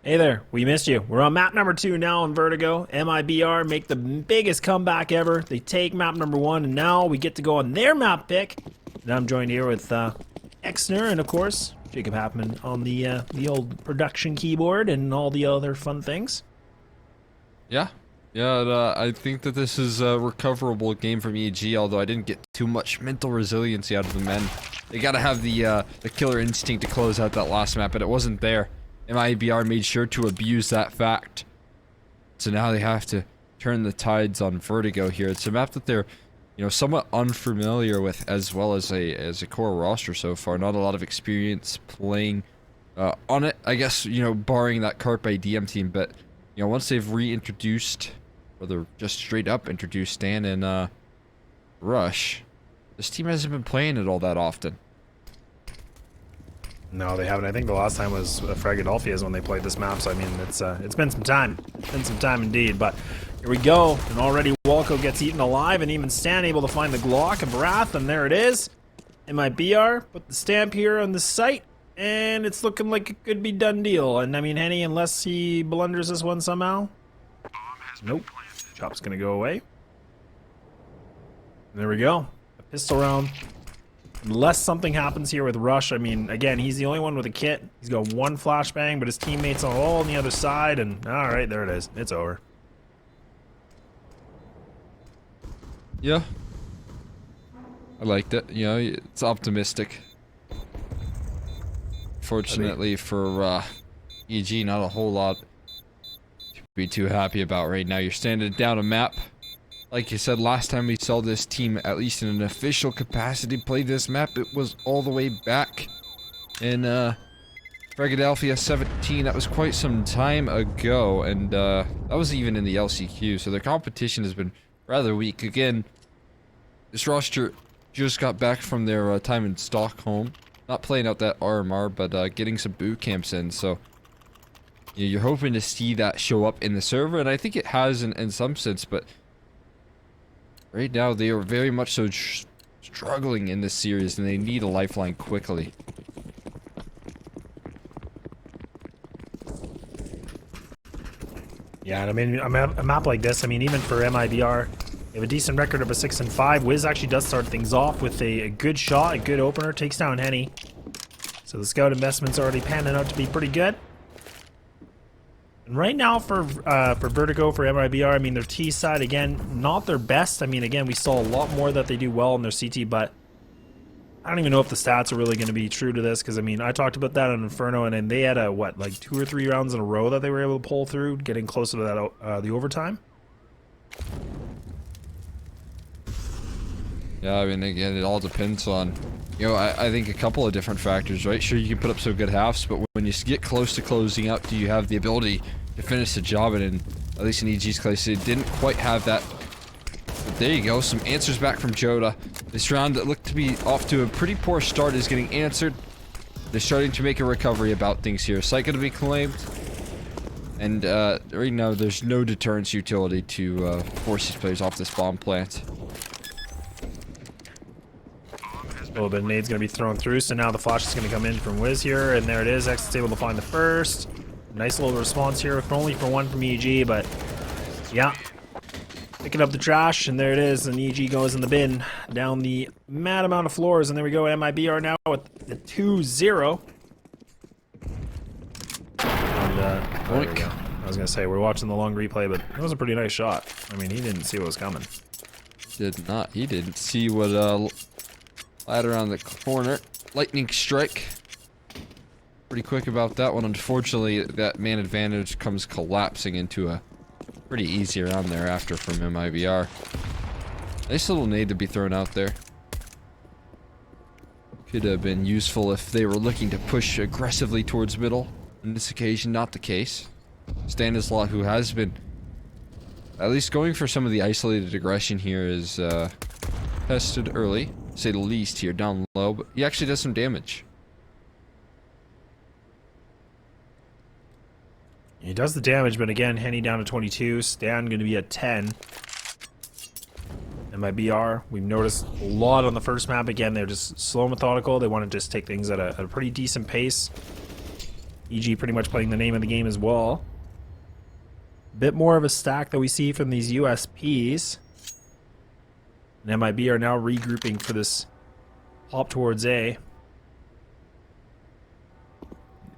Hey there, we missed you. We're on map number 2 now in Vertigo. MIBR make the biggest comeback ever. They take map number 1, and now we get to go on their map pick. And I'm joined here with Exner and, of course, Jacob Hapman on the old production keyboard and all the other fun things. Yeah, I think that this is a recoverable game from EG, although I didn't get too much mental resiliency out of the men. They gotta have the killer instinct to close out that last map, but it wasn't there. MIBR made sure to abuse that fact. So now they have to turn the tides on Vertigo here. It's a map that they're, somewhat unfamiliar with, as well as a core roster so far. Not a lot of experience playing on it, I guess, barring that cart by DM team, but once they've reintroduced, or they're just straight up introduced Stan and Rush, this team hasn't been playing it all that often. No, they haven't. I think the last time was Fragadelphia's when they played this map, so I mean, it's been some time. It's been some time indeed, but here we go. And already Walco gets eaten alive, and even Stan able to find the Glock of Wrath, and there it is. MIBR put the stamp here on the site, and it's looking like it could be done deal. And I mean, Henny, unless he blunders this one somehow. Nope. Chop's gonna go away. There we go. A pistol round. Unless something happens here with Rush, I mean, again, he's the only one with a kit. He's got one flashbang, but his teammates are all on the other side, and alright, there it is. It's over. Yeah. I liked it. It's optimistic. Fortunately for EG, not a whole lot to be too happy about right now. You're standing down a map. Like you said, last time we saw this team, at least in an official capacity, play this map, it was all the way back in Fragadelphia 17. That was quite some time ago, and that was even in the LCQ, so their competition has been rather weak. Again, this roster just got back from their time in Stockholm. Not playing out that RMR, but getting some boot camps in, so you're hoping to see that show up in the server, and I think it has in some sense, but right now, they are very much so struggling in this series, and they need a lifeline quickly. Yeah, and I mean, a map like this, I mean, even for MIBR, they have a decent record of a 6-5. Wiz actually does start things off with a good shot, a good opener, takes down Henny. So the scout investment's already panning out to be pretty good. And right now for Vertigo, for MIBR, I mean, their T side, again, not their best. I mean, again, we saw a lot more that they do well in their CT, but I don't even know if the stats are really going to be true to this, because, I mean, I talked about that on Inferno, and then they had like 2 or 3 rounds in a row that they were able to pull through, getting closer to that, the overtime. Yeah, I mean, again, it all depends on, I think a couple of different factors, right? Sure, you can put up some good halves, but when you get close to closing out, do you have the ability to finish the job? And at least in EG's case, they didn't quite have that. But there you go, some answers back from Joda. This round that looked to be off to a pretty poor start is getting answered. They're starting to make a recovery about things here. Site going to be claimed. And right now, there's no deterrence utility to force these players off this bomb plant. A little bit of nade's going to be thrown through, so now the flash is going to come in from Wiz here, and there it is. Exit's able to find the first. Nice little response here, only for one from EG, but yeah. Picking up the trash, and there it is, and EG goes in the bin. Down the mad amount of floors, and there we go. MIBR now with the 2-0. And, there we go. I was going to say, we're watching the long replay, but it was a pretty nice shot. I mean, he didn't see what was coming. Did not. He didn't see what lad around the corner. Lightning strike. Pretty quick about that one. Unfortunately, that man advantage comes collapsing into a pretty easy round thereafter from MIBR. Nice little nade to be thrown out there. Could have been useful if they were looking to push aggressively towards middle. On this occasion, not the case. Stanislaw, who has been at least going for some of the isolated aggression here, is tested early, to say the least here, down low, but he actually does some damage. He does the damage, but again, Henny down to 22, Stan going to be at 10. MIBR, we've noticed a lot on the first map. Again, they're just slow, methodical. They want to just take things at a pretty decent pace. EG pretty much playing the name of the game as well. Bit more of a stack that we see from these USPs. And MIB are now regrouping for this hop towards A.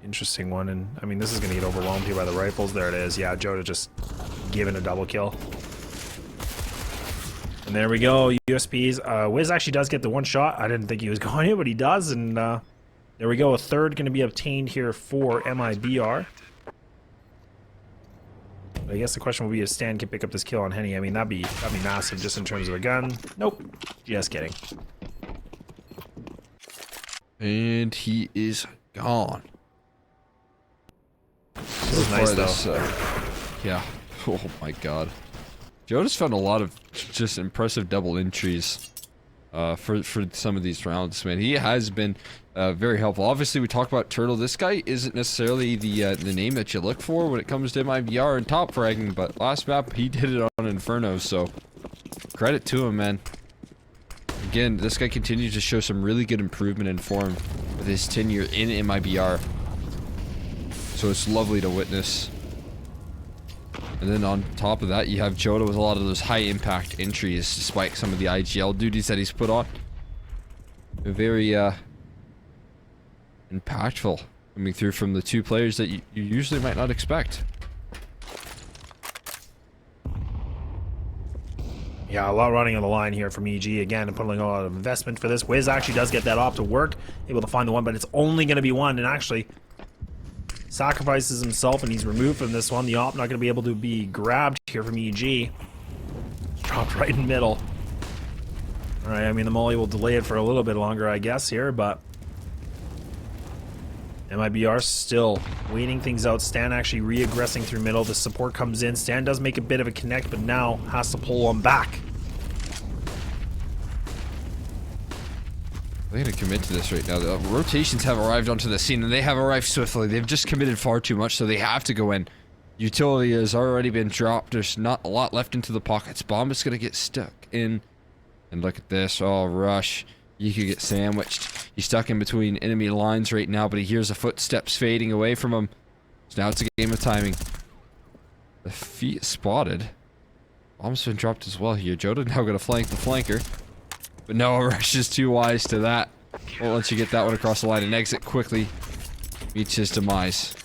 Interesting one, and I mean, this is going to get overwhelmed here by the rifles. There it is. Yeah, Jota just giving a double kill. And there we go, USPs. Wiz actually does get the one shot. I didn't think he was going to, but he does. And there we go, a third going to be obtained here for MIBR. I guess the question will be if Stan can pick up this kill on Henny. I mean, that'd be massive just in terms of a gun. Nope, just kidding. And he is gone. This is nice though. Yeah. Oh my god. Jota's found a lot of just impressive double entries for some of these rounds, man. He has been very helpful. Obviously, we talk about Turtle. This guy isn't necessarily the name that you look for when it comes to MIBR and top fragging, but last map he did it on Inferno, so credit to him, man. Again, this guy continues to show some really good improvement in form with his tenure in MIBR. So it's lovely to witness. And then on top of that, you have Jota with a lot of those high impact entries, despite some of the IGL duties that he's put on. Very impactful coming through from the two players that you usually might not expect. Yeah, a lot running on the line here from EG again, and putting a lot of investment for this. Wiz actually does get that op to work, able to find the one, but it's only going to be one, and actually sacrifices himself, and he's removed from this one. The op not going to be able to be grabbed here from EG. Dropped right in the middle. Alright, I mean, the molly will delay it for a little bit longer, I guess, here, but MIBR still waiting things out. Stan actually re-aggressing through middle. The support comes in. Stan does make a bit of a connect, but now has to pull him back. They're going to commit to this right now. The rotations have arrived onto the scene, and they have arrived swiftly. They've just committed far too much, so they have to go in. Utility has already been dropped. There's not a lot left into the pockets. Bomb is going to get stuck in. And look at this. Oh, Rush. You could get sandwiched. He's stuck in between enemy lines right now, but he hears the footsteps fading away from him. So now it's a game of timing. The feet spotted. Bomb's been dropped as well here. Jota now going to flank the flanker. But no, Rush is too wise to that. Won't let you get that one across the line, and exit quickly meets his demise.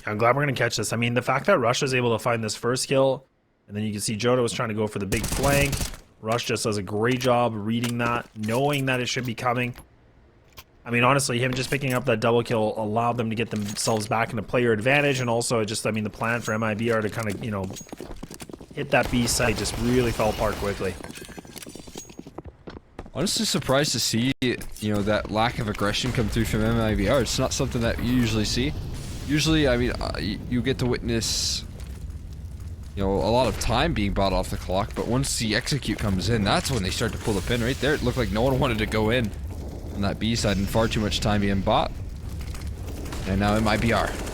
I'm glad we're going to catch this. I mean, the fact that Rush was able to find this first kill, and then you can see Jota was trying to go for the big flank. Rush just does a great job reading that, knowing that it should be coming. I mean, honestly, him just picking up that double kill allowed them to get themselves back into player advantage, and also just, I mean, the plan for MIBR to kind of, you know, hit that B site just really fell apart quickly. Honestly surprised to see, you know, that lack of aggression come through from MIBR. It's not something that you usually see. Usually, I mean, you get to witness, you know, a lot of time being bought off the clock, but once the execute comes in, that's when they start to pull the pin. Right there, it looked like no one wanted to go in on that B side, and far too much time being bought. And now MIBR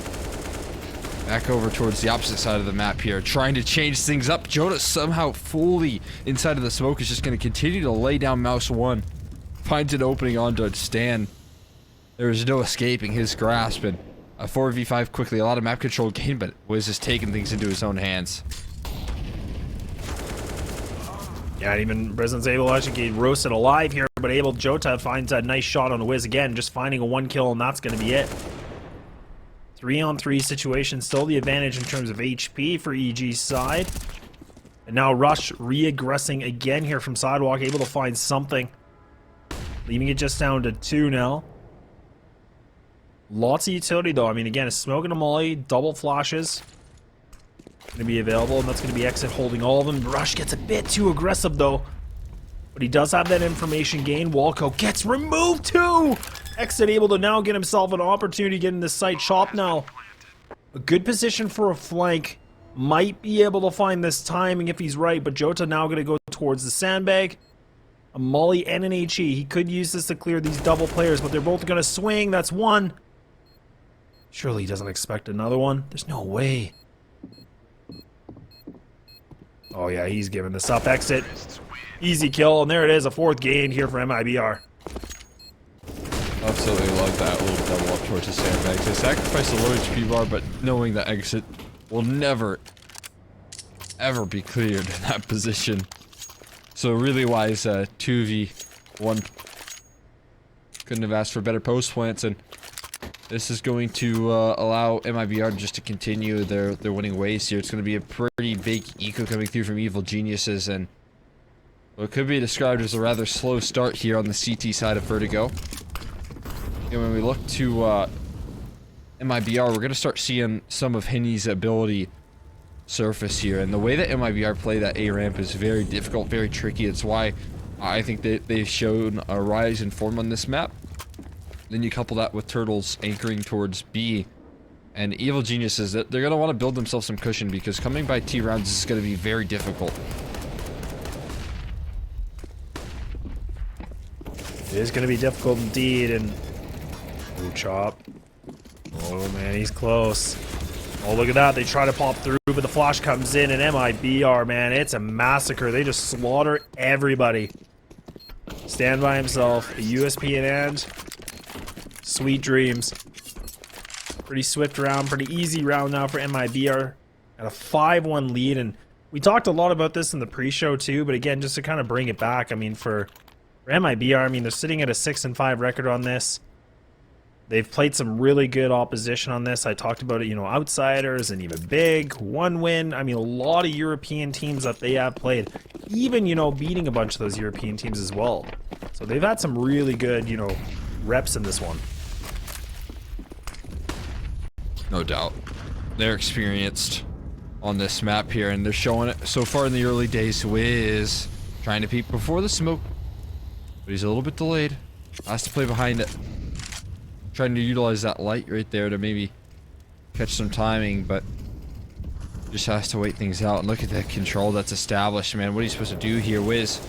back over towards the opposite side of the map here, trying to change things up. Jota somehow fully inside of the smoke is just going to continue to lay down mouse one. Finds an opening onto Stan. There is no escaping his grasp, and a 4v5 quickly. A lot of map control gain, but Wiz is taking things into his own hands. Yeah, and even Brisbane's able to actually get roasted alive here, but able Jota finds a nice shot on the Wiz again, just finding a one kill, and that's going to be it. 3-on-3 situation, still the advantage in terms of HP for EG's side. And now Rush re-aggressing again here from Sidewalk, able to find something. Leaving it just down to 2 now. Lots of utility though. I mean, again, it's smoking a molly, double flashes. Going to be available, and that's going to be exit holding all of them. Rush gets a bit too aggressive though. But he does have that information gain. Walco gets removed too! Exit able to now get himself an opportunity to get in the site. Chop now. A good position for a flank. Might be able to find this timing if he's right, but Jota now going to go towards the sandbag. A molly and an HE. He could use this to clear these double players, but they're both going to swing. That's one. Surely he doesn't expect another one. There's no way. Oh yeah, he's giving this up. Exit. Easy kill, and there it is. A 4th gain here for MIBR. Absolutely love that little double up towards the sandbags. They sacrifice the low HP bar, but knowing that exit will never, ever be cleared in that position. So really wise 2v1. Couldn't have asked for better post plants, and this is going to allow MIBR just to continue their winning ways here. It's going to be a pretty big eco coming through from Evil Geniuses, and what could be described as a rather slow start here on the CT side of Vertigo. And when we look to MIBR, we're going to start seeing some of Henny's ability surface here. And the way that MIBR play that A ramp is very difficult, very tricky. It's why I think they've shown a rise in form on this map. Then you couple that with Turtles anchoring towards B. And Evil Geniuses, they're going to want to build themselves some cushion, because coming by T rounds is going to be very difficult. It is going to be difficult indeed, and... Ooh, chop. Oh man, he's close. Oh, look at that. They try to pop through, but the flash comes in, and MIBR, man, it's a massacre. They just slaughter everybody. Stand by himself. A USP in hand. Sweet dreams. Pretty swift round, pretty easy round now for MIBR. At a 5-1 lead, and we talked a lot about this in the pre-show too, but again, just to kind of bring it back, I mean, for MIBR, I mean, they're sitting at a 6-5 record on this. They've played some really good opposition on this. I talked about it, you know, outsiders and even big. 1 win. I mean, a lot of European teams that they have played. Even, you know, beating a bunch of those European teams as well. So they've had some really good, you know, reps in this one. No doubt. They're experienced on this map here, and they're showing it so far in the early days. Wiz trying to peek before the smoke, but he's a little bit delayed. Has to play behind it. Trying to utilize that light right there to maybe catch some timing, but just has to wait things out. And look at that control that's established, man. What are you supposed to do here? Wiz,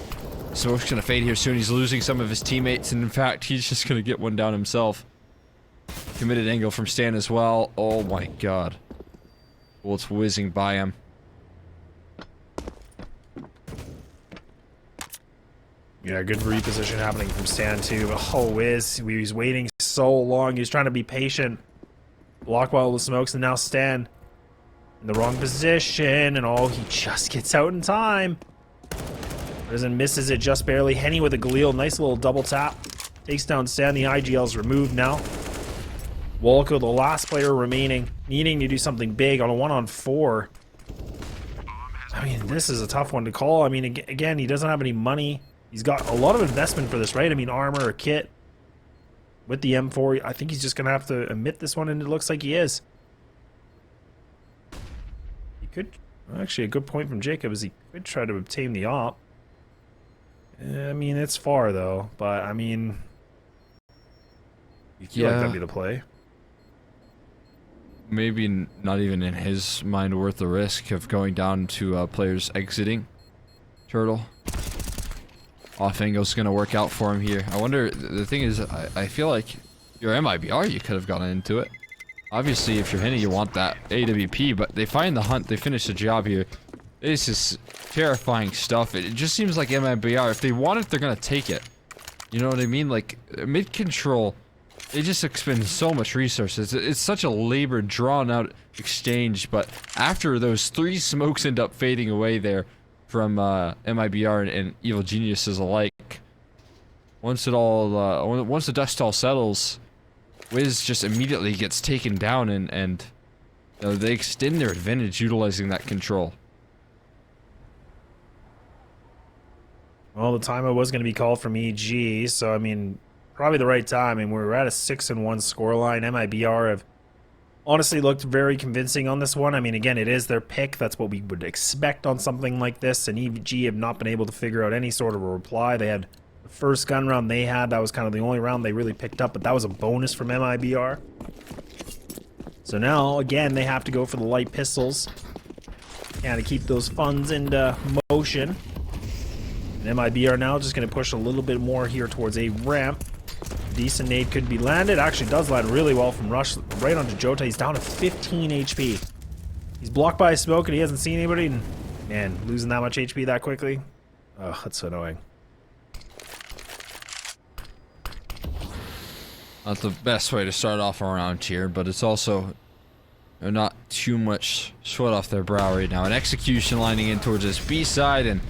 smoke's gonna fade here soon. He's losing some of his teammates, and in fact, he's just gonna get one down himself. Committed angle from Stan as well. Oh my god. Bullets whizzing by him. Yeah, good reposition happening from Stan too. But oh, Wiz, he was waiting so long. He was trying to be patient. Block while the smokes, and now Stan in the wrong position. And oh, he just gets out in time. Risen misses it just barely. Henny with a Galil. Nice little double tap. Takes down Stan. The IGL's removed now. Walco, the last player remaining, needing to do something big on a 1-on-4. I mean, this is a tough one to call. I mean, again, he doesn't have any money. He's got a lot of investment for this, right? I mean, armor or kit with the M4. I think he's just going to have to admit this one, and it looks like he is. He could... Actually, a good point from Jacob is he could try to obtain the op. I mean, it's far, though. But, I mean... You feel like that'd be the play. Maybe not even in his mind worth the risk of going down to players exiting. Turtle. Off angle's gonna work out for him here. I wonder, the thing is, I feel like your MIBR, you could have gotten into it. Obviously, if you're Henny, you want that AWP, but they find the hunt, they finish the job here. This is terrifying stuff. It just seems like MIBR, if they want it, they're gonna take it. You know what I mean? Like, mid-control, they just expend so much resources. It's such a labored, drawn-out exchange, but after those 3 smokes end up fading away there, from MIBR and Evil Geniuses alike. Once the dust all settles, Wiz just immediately gets taken down, and you know, they extend their advantage utilizing that control. Well, the timeout was going to be called from EG, so I mean, probably the right time. I mean, we're at a 6-1 scoreline. MIBR have honestly looked very convincing on this one. I mean, again, it is their pick. That's what we would expect on something like this. And EG have not been able to figure out any sort of a reply. They had the first gun round they had. That was kind of the only round they really picked up, but that was a bonus from MIBR. So now, again, they have to go for the light pistols. Yeah, to keep those funds into motion. And MIBR now just going to push a little bit more here towards a ramp. Decent nade could be landed. Actually does land really well from Rush right onto Jota. He's down to 15 HP. He's blocked by a smoke and he hasn't seen anybody. And man, losing that much HP that quickly. Oh, that's so annoying. Not the best way to start off around here, but it's also not too much sweat off their brow right now. An execution lining in towards this B side, and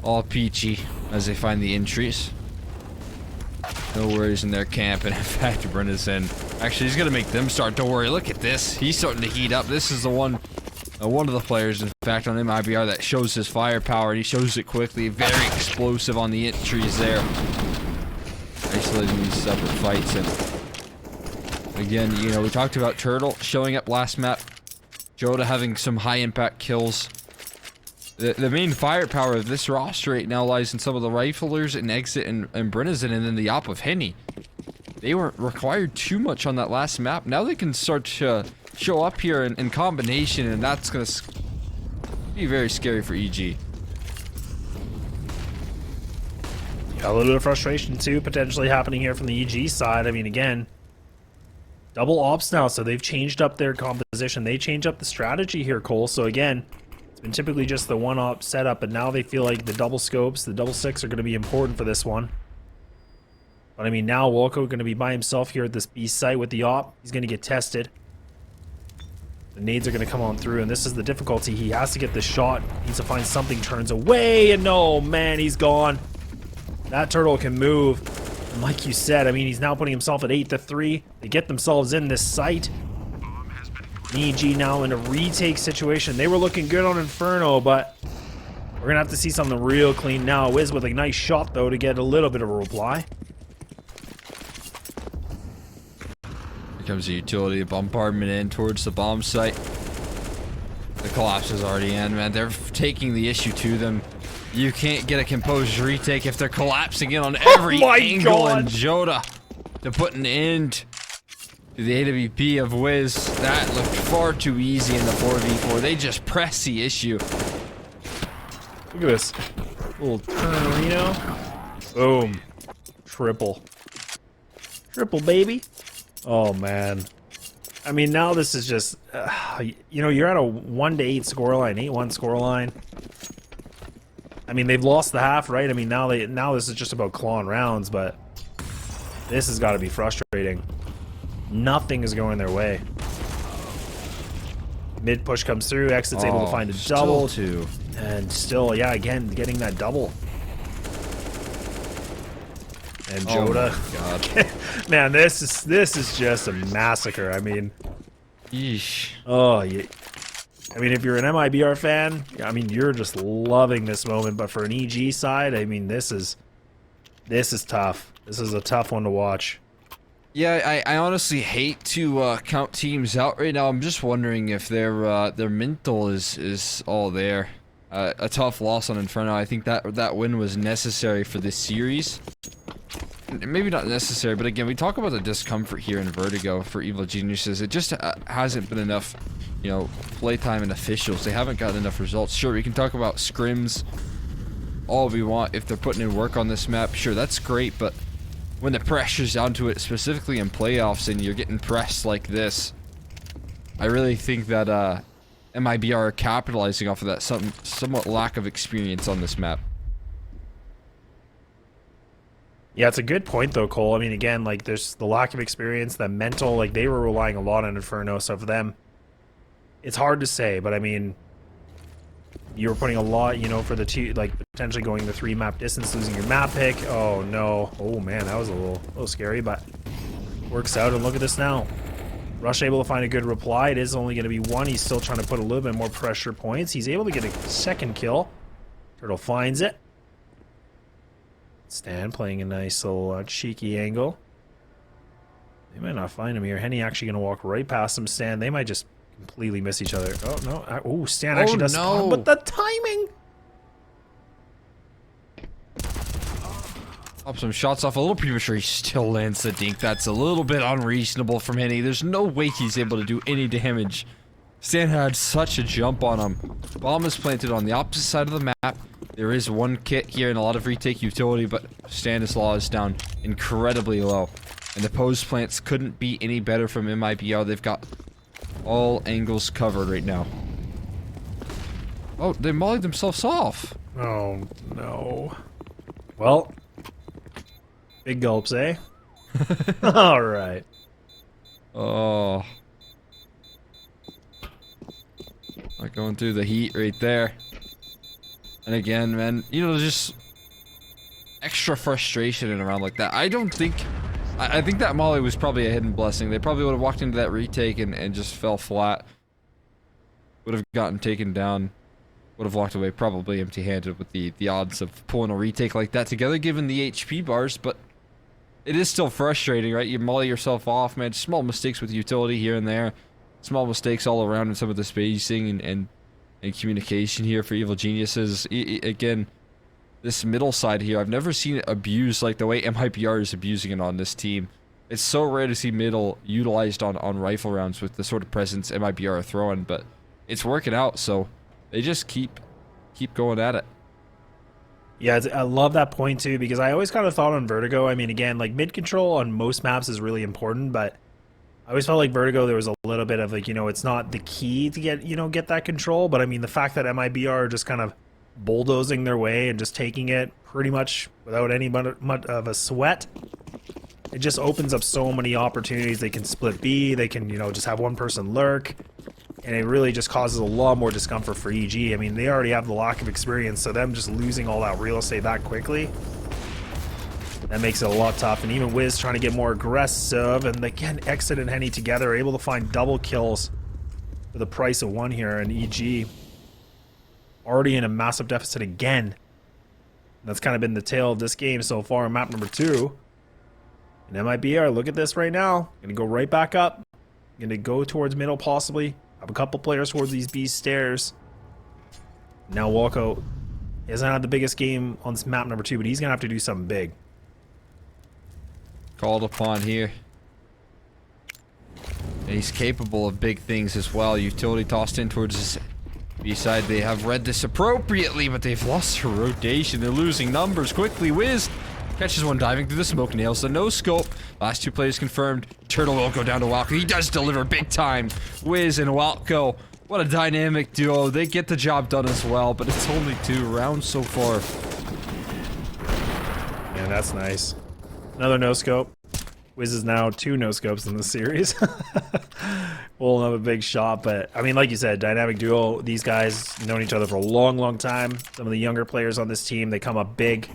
all peachy as they find the entries. No worries in their camp, and in fact, Brenna's in. Actually, he's gonna make them start to worry. Look at this. He's starting to heat up. This is the one of the players, in fact, on MIBR that shows his firepower, and he shows it quickly. Very explosive on the entries there. Isolating these separate fights, and again, you know, we talked about Turtle showing up last map. Joda having some high impact kills. The main firepower of this roster right now lies in some of the riflers and Exit and Brennison, and then the op of Henny. They weren't required too much on that last map. Now they can start to show up here in combination, and that's gonna be very scary for EG. Yeah, a little bit of frustration too potentially happening here from the EG side. I mean, again, double ops now, so they've changed up their composition. They changed up the strategy here, Cole. So again, it's been typically just the one op setup, but now they feel like the double scopes, the double six are going to be important for this one. But I mean, now Walco going to be by himself here at this B site with the op. He's going to get tested. The nades are going to come on through, and this is the difficulty. He has to get the shot. He needs to find something, turns away, and no, man, he's gone. That Turtle can move. And like you said, I mean, he's now putting himself at 8-3. They get themselves in this site. EG now in a retake situation. They were looking good on Inferno, but we're going to have to see something real clean now. Wiz with a nice shot, though, to get a little bit of a reply. Here comes the utility bombardment in towards the bomb site. The collapse is already in, man. They're taking the issue to them. You can't get a composed retake if they're collapsing in on every angle, God. and Joda to put an end to the AWP of Wiz. That looked far too easy in the 4v4. They just press the issue. Look at this. Little turn-Reno. Boom. Triple. Triple, baby. Oh, man. I mean, now this is just... you know, you're at a 1-8 scoreline, 8-1 scoreline. I mean, they've lost the half, right? I mean, now this is just about clawing rounds, but this has got to be frustrating. Nothing is going their way. Mid push comes through. Exit's able to find a double. Too. And still, yeah, again, getting that double. And Joda. Oh my God. Man, this is just a massacre. I mean, Yeesh. oh, yeah. I mean, if you're an MIBR fan, I mean, you're just loving this moment. But for an EG side, I mean, this is tough. This is a tough one to watch. Yeah, I honestly hate to count teams out right now. I'm just wondering if their mental is all there. A tough loss on Inferno. I think that win was necessary for this series. Maybe not necessary, but again, we talk about the discomfort here in Vertigo for Evil Geniuses. It just hasn't been enough, you know, playtime and officials. They haven't gotten enough results. Sure, we can talk about scrims all we want. If they're putting in work on this map, sure, that's great, but when the pressure's down to it, specifically in playoffs, and you're getting pressed like this, I really think that MIBR are capitalizing off of that somewhat lack of experience on this map. Yeah, it's a good point though, Cole. I mean, again, like there's the lack of experience, the mental, like they were relying a lot on Inferno, so for them, it's hard to say, but I mean, you were putting a lot, you know, for the two, like potentially going the 3 map distance, losing your map pick. Oh no. Oh man, that was a little scary, but works out, and look at this now. Rush able to find a good reply. It is only going to be 1. He's still trying to put a little bit more pressure points. He's able to get a second kill. Turtle finds it. Stan playing a nice little cheeky angle. They might not find him here. Henny actually going to walk right past him. Stan, they might just completely miss each other. Oh, no. Oh, Stan actually does spawn, but the timing! Up some shots off a little premature. He still lands the dink. That's a little bit unreasonable from Henny. There's no way he's able to do any damage. Stan had such a jump on him. Bomb is planted on the opposite side of the map. There is 1 kit here and a lot of retake utility, but Stanislaw is down incredibly low. And the pose plants couldn't be any better from MIBR. They've got all angles covered right now. Oh, they mollied themselves off. Oh, no. Well, big gulps, eh? All right. Oh. Not going through the heat right there. And again, man, you know, just extra frustration in a round like that. I don't think... I think that molly was probably a hidden blessing. They probably would have walked into that retake and just fell flat. Would have gotten taken down. Would have walked away probably empty-handed with the odds of pulling a retake like that together, given the HP bars, but it is still frustrating, right? You molly yourself off, man. Small mistakes with utility here and there. Small mistakes all around in some of the spacing and communication here for Evil Geniuses. Again, this middle side here, I've never seen it abused like the way MIBR is abusing it on this team. It's so rare to see middle utilized on rifle rounds with the sort of presence MIBR are throwing, but it's working out, so they just keep going at it. Yeah, I love that point too, because I always kind of thought on Vertigo, I mean, again, like mid control on most maps is really important, but I always felt like Vertigo, there was a little bit of like, you know, it's not the key to get that control, but I mean, the fact that MIBR are just kind of bulldozing their way and just taking it pretty much without any much of a sweat, it just opens up so many opportunities. They can split B, they can, you know, just have one person lurk, and it really just causes a lot more discomfort for EG. I mean, they already have the lack of experience, so them just losing all that real estate that quickly, that makes it a lot tough. And even Wiz trying to get more aggressive, and again, Exit and Henny together are able to find double kills for the price of one here, and EG already in a massive deficit again. And that's kind of been the tale of this game so far in map number 2. And MIBR, look at this right now. Gonna go right back up. Gonna go towards middle possibly. Have a couple players towards these B stairs. Now Walco hasn't had the biggest game on this map number 2, but he's gonna have to do something big. Called upon here. And he's capable of big things as well. Utility tossed in towards his B side. They have read this appropriately, but they've lost their rotation. They're losing numbers quickly. Wiz catches one diving through the smoke, nails the no scope. Last two players confirmed. Turtle will go down to Walco. He does deliver big time. Wiz and Walco. What a dynamic duo. They get the job done as well, but it's only 2 rounds so far. Yeah, that's nice. Another no scope. Wiz is now 2 no scopes in this series. We'll have a big shot, but I mean, like you said, dynamic duo. These guys known each other for a long time. Some of the younger players on this team, they come up big,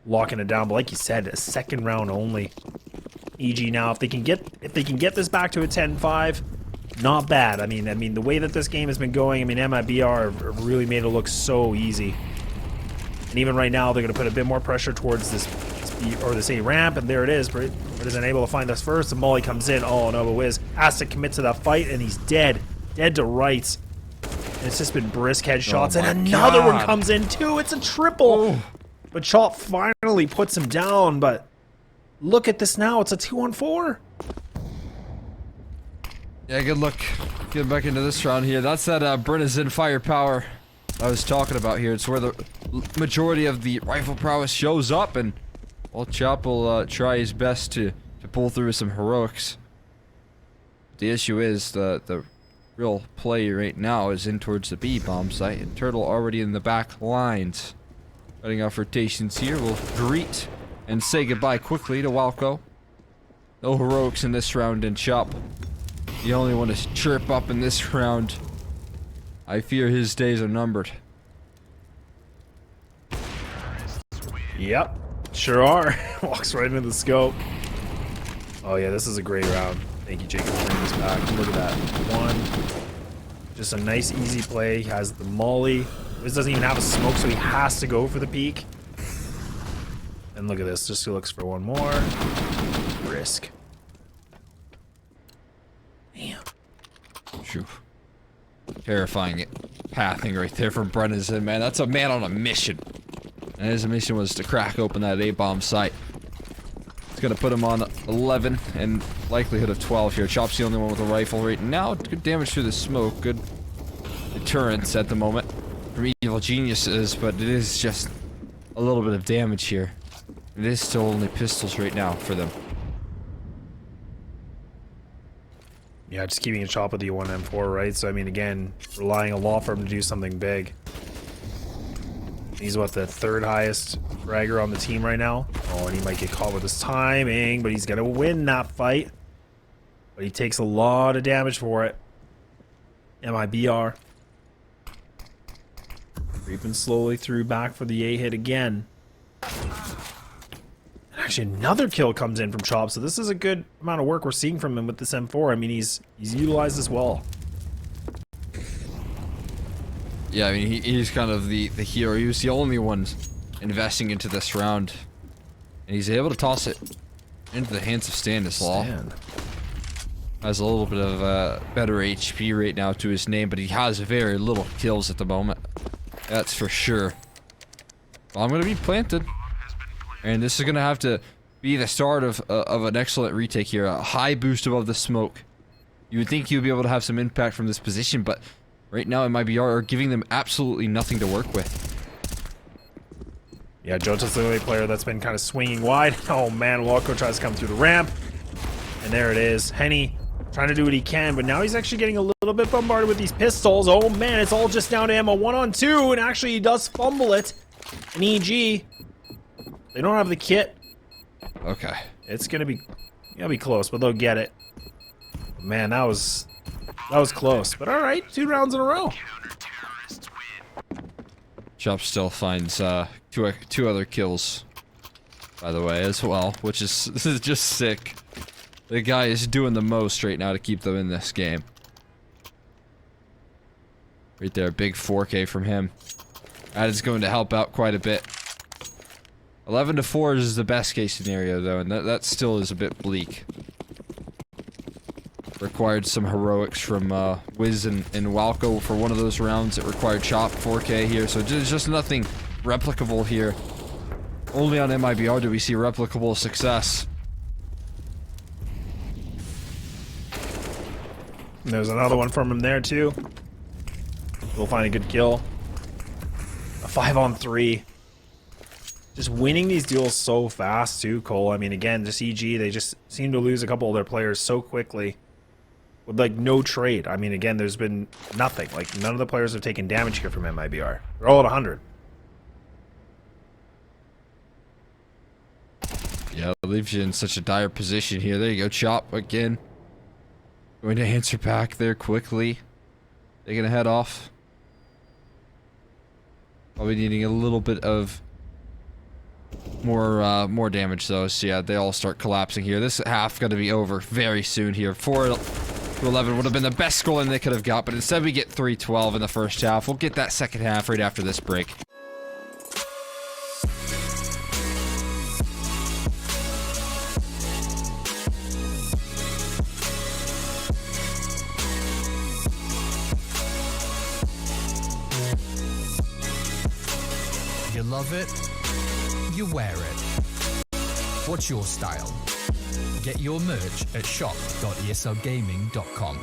locking it down. But like you said, a second round only. EG now, if they can get this back to a 10-5, not bad. I mean, the way that this game has been going, I mean, MIBR really made it look so easy. And even right now, they're going to put a bit more pressure towards this A ramp, and there it is. But isn't able to find us first. The molly comes in. Oh no, but Wiz has to commit to that fight, and he's dead to rights. And it's just been brisk headshots, and another one comes in too. It's a triple. Oh. But Chop finally puts him down. But look at this now. It's a 2-on-4. Yeah, good luck getting back into this round here. That's that Brennison firepower I was talking about here. It's where the majority of the rifle prowess shows up, and well, Chop will try his best to pull through some heroics. The issue is the real play right now is in towards the B bomb site, and Turtle already in the back lines. Cutting off rotations here, we'll greet and say goodbye quickly to Walco. No heroics in this round, and Chop, the only one to chirp up in this round. I fear his days are numbered. Yep, sure are. Walks right into the scope. Oh yeah, this is a great round. Thank you, Jacob, for bringing this back. Look at that. 1. Just a nice, easy play. He has the molly. This doesn't even have a smoke, so he has to go for the peek. And look at this. Just looks for one more. Risk. Damn. Phew. Terrifying pathing right there from Brennison, man. That's a man on a mission. And his mission was to crack open that A-bomb site. It's gonna put him on 11 and likelihood of 12 here. Chop's the only one with a rifle right now. Good damage through the smoke. Good deterrence at the moment from Evil Geniuses, but it is just a little bit of damage here. It is still only pistols right now for them. Yeah, just keeping a Chop with the 1M4, right? So, I mean, again, relying a lot for him to do something big. He's what, the third highest fragger on the team right now? Oh, and he might get caught with his timing, but he's gonna win that fight. But he takes a lot of damage for it. MIBR. Creeping slowly through, back for the A hit again. Actually, another kill comes in from Chop, so this is a good amount of work we're seeing from him with this M4. I mean, he's utilized as well. Yeah, I mean, he's kind of the hero. He was the only one investing into this round. And he's able to toss it into the hands of Stanislaw. Has a little bit of better HP right now to his name, but he has very little kills at the moment. That's for sure. Well, I'm going to be planted. And this is going to have to be the start of an excellent retake here. A high boost above the smoke. You would think you'd be able to have some impact from this position, but right now MIBR are giving them absolutely nothing to work with. Yeah, Jota's the only player that's been kind of swinging wide. Oh man, Walco tries to come through the ramp. And there it is. Henny trying to do what he can, but now he's actually getting a little bit bombarded with these pistols. Oh man, it's all just down to ammo. 1-on-2, and actually he does fumble it. An EG. They don't have the kit. Okay. It's gonna be close, but they'll get it. Man, that was close. But all right, 2 rounds in a row. Chop still finds two other kills, by the way, as well, which is this is just sick. The guy is doing the most right now to keep them in this game. Right there, big 4K from him. That is going to help out quite a bit. 11-4 is the best case scenario, though, and that still is a bit bleak. Required some heroics from Wiz and Walco for one of those rounds. It required Chop 4K here, so just nothing replicable here. Only on MIBR do we see replicable success. There's another one from him there too. We'll find a good kill. A 5-on-3. Just winning these duels so fast too, Cole. I mean, again, just EG, they just seem to lose a couple of their players so quickly. With like no trade. I mean, again, there's been nothing. Like none of the players have taken damage here from MIBR. They're all at 100. Yeah, it leaves you in such a dire position here. There you go, Chop again. Going to answer back there quickly. They're gonna head off. Probably needing a little bit of more damage though. So yeah, they all start collapsing here. This half gonna be over very soon here. 4-11 would have been the best scoreline they could have got, but instead we get 3-12 in the first half. We'll get that second half right after this break. You love it, you wear it. What's your style? Get your merch at shop.eslgaming.com.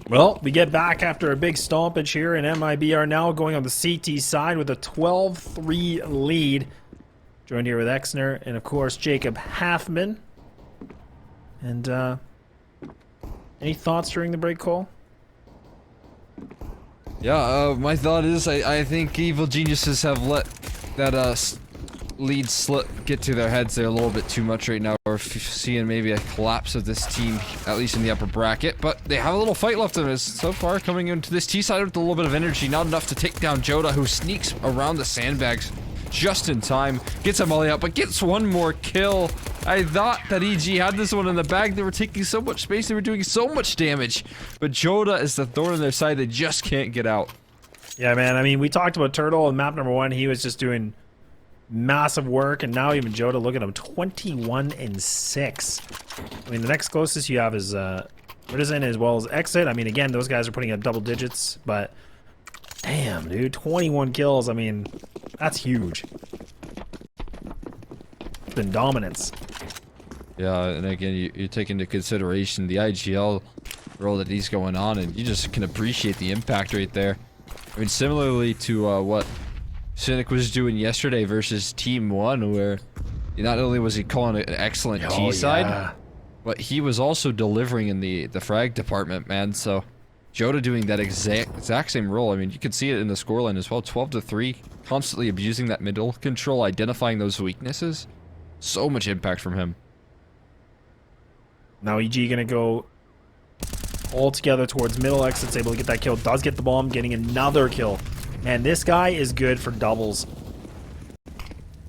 Well, we get back after a big stompage here, and MIBR now going on the CT side with a 12-3 lead. Joined here with Exner and, of course, Jacob Halfman. And, any thoughts during the break, Cole? Yeah, my thought is I think evil geniuses have let that lead slip get to their heads there a little bit too much right now. We're seeing maybe a collapse of this team, at least in the upper bracket, but they have a little fight left in us so far, coming into this T side with a little bit of energy, not enough to take down Joda, who sneaks around the sandbags just in time, gets a molly out, but gets one more kill. I thought that EG had this one in the bag. They were taking so much space, they were doing so much damage, but Joda is the thorn in their side. They just can't get out. Yeah, man, I mean, we talked about Turtle in map number 1. He was just doing massive work, and now even Joda, look at him, 21-6. I mean, the next closest you have is Citizen as well as Exit. I mean, again, those guys are putting up double digits, but damn, dude, 21 kills. I mean, that's huge. It's been dominance. Yeah, and again, you take into consideration the IGL role that he's going on, and you just can appreciate the impact right there. I mean, similarly to what Cynic was doing yesterday versus Team 1, where not only was he calling an excellent T side, but he was also delivering in the frag department, man. So Joda doing that exact same role. I mean, you can see it in the scoreline as well. 12-3, constantly abusing that middle control, identifying those weaknesses. So much impact from him. Now EG gonna go all together towards middle exits, able to get that kill. Does get the bomb, getting another kill. Man, this guy is good for doubles.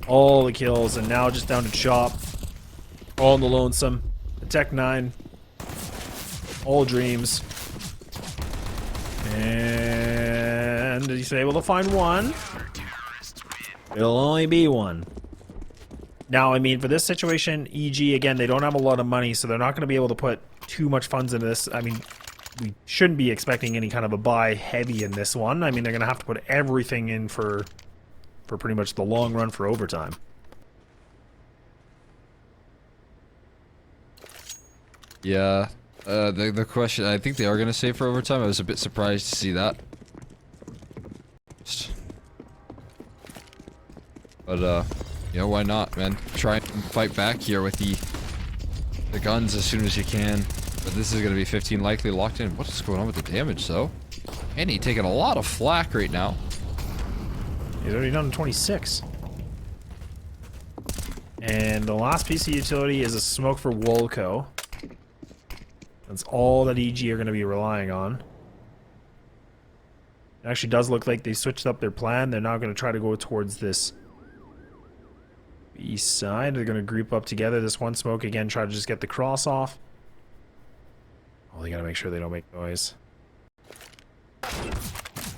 All the kills, and now just down to Chop. All in the lonesome. The Tech 9. All dreams. And he's able to find one. It'll only be one. Now, I mean, for this situation, EG, again, they don't have a lot of money, so they're not going to be able to put too much funds into this. I mean, we shouldn't be expecting any kind of a buy heavy in this one. I mean, they're going to have to put everything in for pretty much the long run for overtime. Yeah, the question, I think they are going to save for overtime. I was a bit surprised to see that. But, you know, why not, man? Try and fight back here with the guns as soon as you can. But this is going to be 15 likely locked in. What is going on with the damage, though? Henny taking a lot of flack right now. He's already done 26. And the last piece of utility is a smoke for Wolco. That's all that EG are going to be relying on. It actually does look like they switched up their plan. They're now going to try to go towards this east side. They're going to group up together. This one smoke again, try to just get the cross off. Oh, they got to make sure they don't make noise.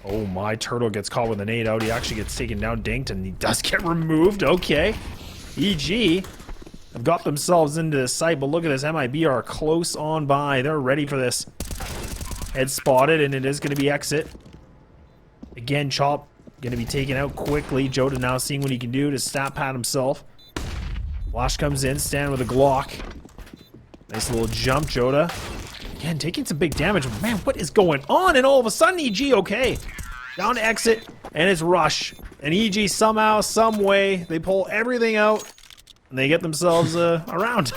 Oh my, Turtle gets caught with an 8 out. He actually gets taken down, dinked, and he does get removed. Okay. EG have got themselves into this site, but look at this. MIBR close on by. They're ready for this. Head spotted, and it is going to be exit. Again, Chop going to be taken out quickly. Joda now seeing what he can do to stat pad himself. Flash comes in, stand with a Glock. Nice little jump, Joda. Again, taking some big damage. Man, what is going on? And all of a sudden, EG, okay. Down to exit, and it's Rush. And EG somehow, some way, they pull everything out, and they get themselves around.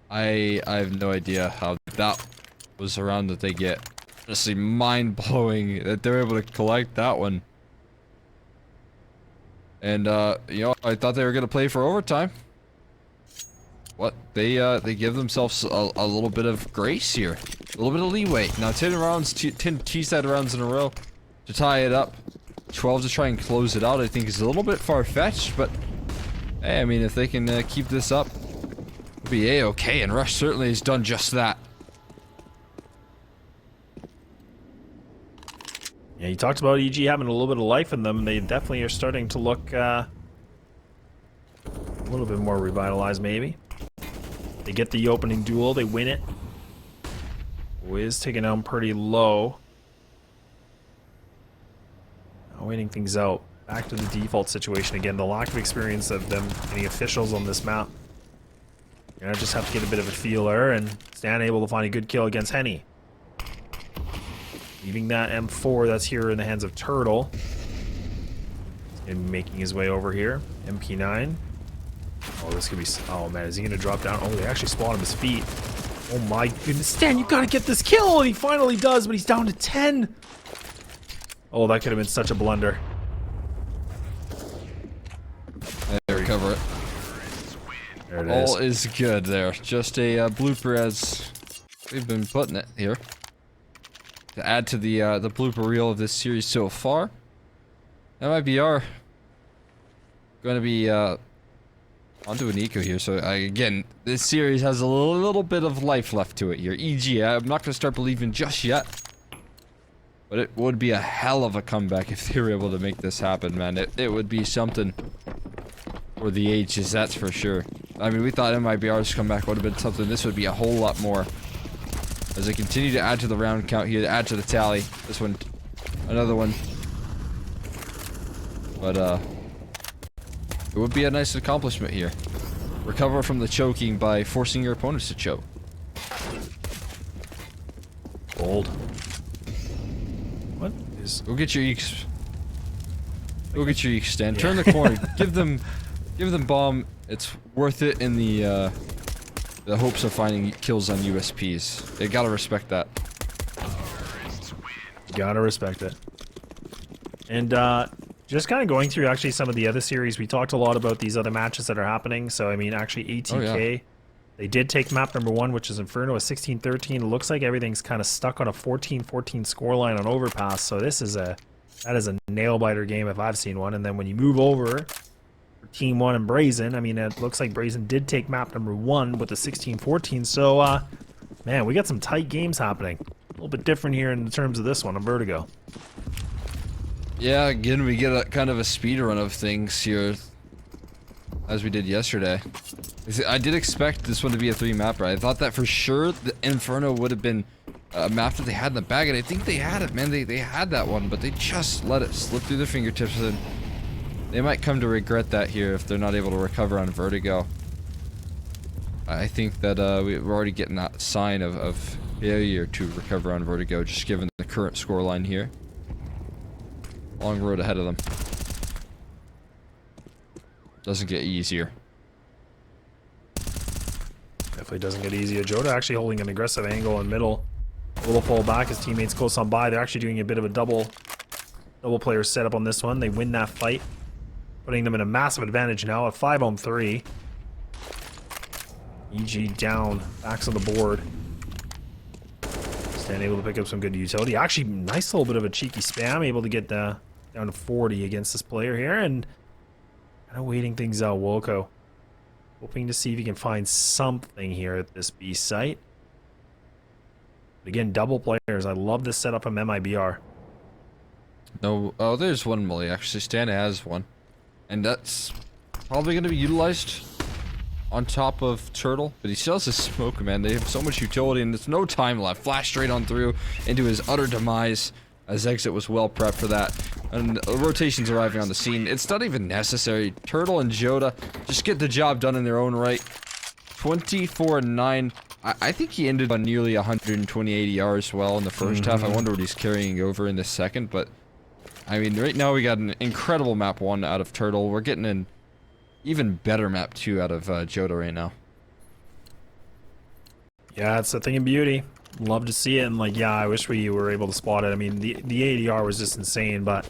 I have no idea how that was around that they get. Honestly, mind-blowing that they're able to collect that one. And, you know, I thought they were going to play for overtime. What? They give themselves a little bit of grace here. A little bit of leeway. Now 10 rounds, 10 T-side rounds in a row to tie it up. 12 to try and close it out, I think is a little bit far-fetched, but hey, I mean, if they can keep this up, it'll be A-okay, and Rush certainly has done just that. Yeah, you talked about EG having a little bit of life in them. They definitely are starting to look a little bit more revitalized, maybe. They get the opening duel, they win it. Wiz taking down pretty low. Now waiting things out. Back to the default situation again. The lack of experience of them, any officials on this map. I just have to get a bit of a feeler, and Stan able to find a good kill against Henny. Leaving that M4 that's here in the hands of Turtle. He's gonna be making his way over here. MP9. Oh, this could be... Oh, man, is he gonna drop down? Oh, they actually spawned him his feet. Oh, my goodness. Stan, you gotta get this kill! And he finally does, but he's down to 10! Oh, that could have been such a blunder. They recover it. There it is. All is good there. Just a blooper as we've been putting it here. To add to the blooper reel of this series so far. MIBR going to be onto an eco here. So again, this series has a little bit of life left to it here. EG, I'm not going to start believing just yet. But it would be a hell of a comeback if they were able to make this happen, man. It would be something for the ages, that's for sure. I mean, we thought MIBR's comeback would have been something. This would be a whole lot more. As they continue to add to the round count here, to add to the tally. This one, another one. But, it would be a nice accomplishment here. Recover from the choking by forcing your opponents to choke. Bold. What is... Go get your eeks. Go get your eeks, Stan. Turn the corner. Give them bomb. It's worth it in the hopes of finding kills on USPs. They gotta respect that. Gotta respect it. And just kind of going through actually some of the other series, we talked a lot about these other matches that are happening. So I mean, actually ATK, oh, yeah. They did take map number 1, which is Inferno, a 16-13. It looks like everything's kind of stuck on a 14-14 scoreline on Overpass. So this is that is a nail-biter game if I've seen one. And then when you move over for Team 1 and Brazen, I mean, it looks like Brazen did take map number 1 with the 16-14. So, man, we got some tight games happening. A little bit different here in terms of this one on Vertigo. Yeah, again, we get a kind of a speed run of things here, as we did yesterday. I did expect this one to be a 3-mapper. I thought that for sure the Inferno would have been a map that they had in the bag, and I think they had it, man. They had that one, but they just let it slip through their fingertips, and they might come to regret that here if they're not able to recover on Vertigo. I think that we're already getting that sign of failure to recover on Vertigo, just given the current scoreline here. Long road ahead of them. Doesn't get easier. Definitely doesn't get easier. Joda actually holding an aggressive angle in middle. A little fall back, his teammates close on by. They're actually doing a bit of a double player setup on this one. They win that fight, putting them in a massive advantage now, a 5-on-3. EG down, backs on the board. Stan able to pick up some good utility. Actually, nice little bit of a cheeky spam, able to get down to 40 against this player here, and kind of waiting things out. EG.Walco hoping to see if he can find something here at this B site. But again, double players. I love this setup from MIBR. No, oh, there's one Mully. Actually, Stan has one, and that's probably going to be utilized on top of Turtle, but he still has a smoke, man. They have so much utility, and there's no time left. Flash straight on through into his utter demise, as Exit was well prepped for that. And rotations arriving on the scene. It's not even necessary. Turtle and Joda just get the job done in their own right. 24-9. I think he ended on nearly 120 ADR well in the first half. I wonder what he's carrying over in the second, but I mean, right now we got an incredible map 1 out of Turtle. We're getting an even better map 2 out of Joda right now. Yeah, it's a thing of beauty. Love to see it, and like, yeah, I wish we were able to spot it. I mean, the ADR was just insane, but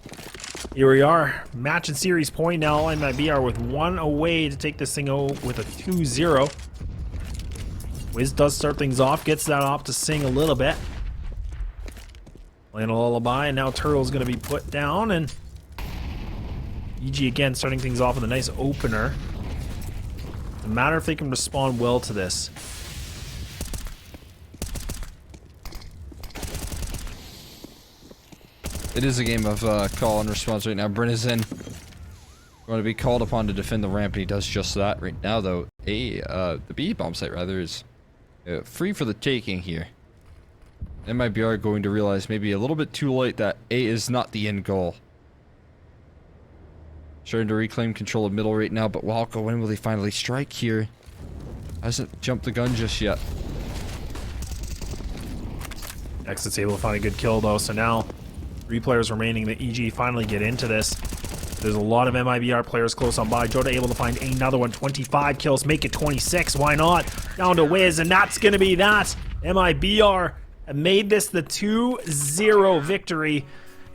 here we are. Match and series point now. MIBR with 1 away to take this thing with a 2-0. Wiz does start things off, gets that off to sing a little bit. Playing a lullaby, and now Turtle's going to be put down, and EG again starting things off with a nice opener. Doesn't matter if they can respond well to this. It is a game of call and response right now. Bryn is in. Going to be called upon to defend the ramp, and he does just that right now, though. The B bomb site, rather, is free for the taking here. MIBR going to realize maybe a little bit too late that A is not the end goal. Starting to reclaim control of middle right now, but EG.Walco, when will they finally strike here? hasn't jumped the gun just yet. Exit's able to find a good kill though, so now 3 players remaining. The EG finally get into this. There's a lot of MIBR players close on by. Joda able to find another one. 25 kills, make it 26. Why not? Down to Wiz, and that's going to be that. MIBR made this the 2-0 victory.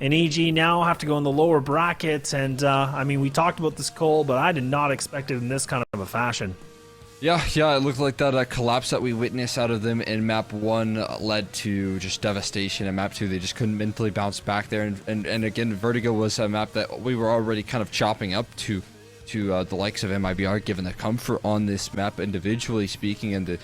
And EG now have to go in the lower brackets. And, I mean, we talked about this, Cole, but I did not expect it in this kind of a fashion. Yeah, it looked like that collapse that we witnessed out of them in map 1 led to just devastation. In map 2, they just couldn't mentally bounce back there. And again, Vertigo was a map that we were already kind of chopping up to the likes of MIBR, given the comfort on this map individually speaking, and the